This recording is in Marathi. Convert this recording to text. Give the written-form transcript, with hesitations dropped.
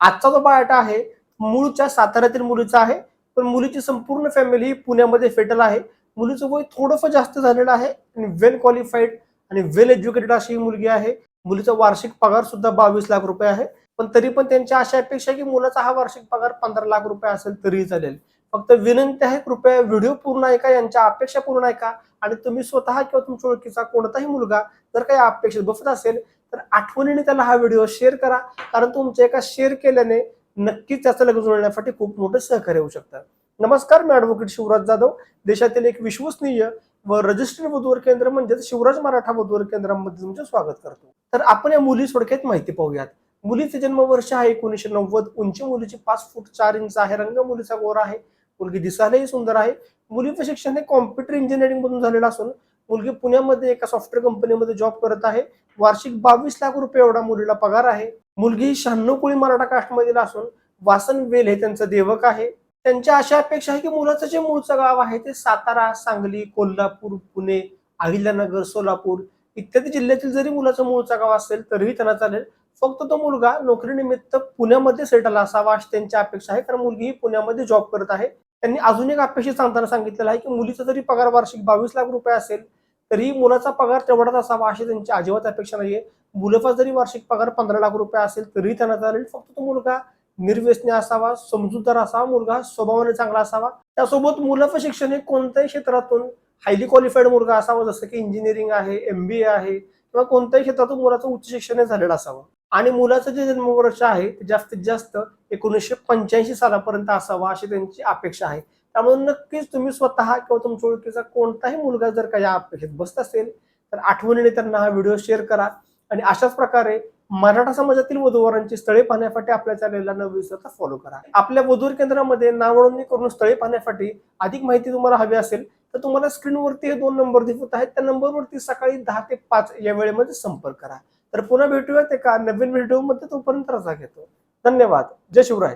आजचा जो बायोडाटा आहे मूळच्या साताऱ्यातील मुलीचा आहे, पण मुलीची संपूर्ण फॅमिली पुण्यामध्ये सेटल आहे. मुलीचं वय थोडंसं जास्त झालेलं आहे आणि वेल क्वालिफाईड आणि वेल एज्युकेटेड अशी ही मुलगी आहे. मुलीचा वार्षिक पगार सुद्धा 22 लाख रुपये आहे. पण तरी पण त्यांच्या अशा अपेक्षा आहे की मुलाचा हा वार्षिक पगार 15 लाख रुपये असेल तरीही चालेल. फक्त विनंती आहे, कृपया व्हिडिओ पूर्ण ऐका, यांच्या अपेक्षा पूर्ण ऐका आणि तुम्ही स्वतः किंवा तुमच्या ओळखीचा कोणताही मुलगा जर काही अपेक्षित बसत असेल तर आठवणीने त्याला हा व्हिडिओ शेअर करा. कारण तुमच्या एका शेअर केल्याने नक्कीच त्याचं लग्न जुळण्यासाठी खूप मोठं सहकार्य होऊ शकतं. नमस्कार, मी ॲडव्होकेट शिवराज जाधव, देशातील एक विश्वसनीय व रजिस्टर्ड वधूवर केंद्र म्हणजेच शिवराज मराठा वधूवर केंद्रामध्ये तुमचे स्वागत करतो. तर आपण या मुली थोडक्यात माहिती पाहूयात. मुलीचे जन्मवर्ष आहे 1990. उंची मुलीची 5 फूट 4 इंच आहे. रंग मुलीचा गोरा आहे. मुलगी दिसायलाही सुंदर आहे. मुलीचं शिक्षण हे कॉम्प्युटर इंजिनिअरिंग मधून झालेलं असून मुलगी पुण्यामध्ये एका सॉफ्टवेअर कंपनीमध्ये जॉब करत आहे. वार्षिक 22 लाख रुपये एवढा मुलीला पगार आहे. मुलगी 96 कोळी मराठा कास्टमधील असून वासन वेल हे त्यांचं देवक आहे. त्यांच्या अशा अपेक्षा आहे की मुलाचं जे मूळचं गाव आहे ते सातारा, सांगली, कोल्हापूर, पुणे, अहिल्यानगर, सोलापूर इत्यादी जिल्ह्यातील जरी मुलाचं मूळचं गाव असेल तरीही त्यांना चालेल. फक्त तो मुलगा नोकरीनिमित्त पुण्यामध्ये सेटल असावा अशी त्यांची अपेक्षा आहे, कारण मुलगी ही पुण्यामध्ये जॉब करत आहे. त्यांनी अजून एक अपेक्षा सांगताना सांगितलेलं आहे की मुलीचा जरी पगार वार्षिक 22 लाख रुपये असेल तरी मुलाचा पगार तेवढाच असावा अशी त्यांची अजिबात अपेक्षा नाहीये. मुलाचा जरी वार्षिक पगार 15 लाख रुपये असेल तरी त्यांना चालेल. फक्त तो मुलगा निर्व्यसनी असावा, समजूतदार असावा, मुलगा स्वभावाने चांगला असावा. त्यासोबत मुलाचं शिक्षण हे कोणत्याही क्षेत्रातून हायली क्वालिफाईड मुलगा असावा, जसं की इंजिनिअरिंग आहे, MBA आहे किंवा कोणत्याही क्षेत्रातून मुलाचं उच्च शिक्षण झालेलं असावं. आणि मुलाचं जे जन्मवर्ष आहे ते जास्तीत जास्त 1985 सालापर्यंत असावा अशी त्यांची अपेक्षा आहे. त्यामुळे नक्कीच तुम्ही स्वतः किंवा तुमच्या ओळखीचा कोणताही मुलगा जर का या अपेक्षेत बसत असेल तर आठवणीने त्यांना हा व्हिडिओ शेअर करा. आणि अशाच प्रकारे मराठा समाजातील वधूवरांची स्थळे पाहण्यासाठी आपल्या चॅनलला न विसरता फॉलो करा. आपल्या वधूवर केंद्रामध्ये नाव नोंदणी करून स्थळे पाहण्यासाठी अधिक माहिती तुम्हाला हवी असेल तर तुम्हाला स्क्रीनवरती हे 2 नंबर दिसत आहेत. त्या नंबरवरती सकाळी 10 ते 5 या वेळेमध्ये संपर्क करा. तर पुन्हा भेटूयात एका नवीन व्हिडिओमध्ये. तोपर्यंत रजा घेतो. धन्यवाद. जय शिवराय.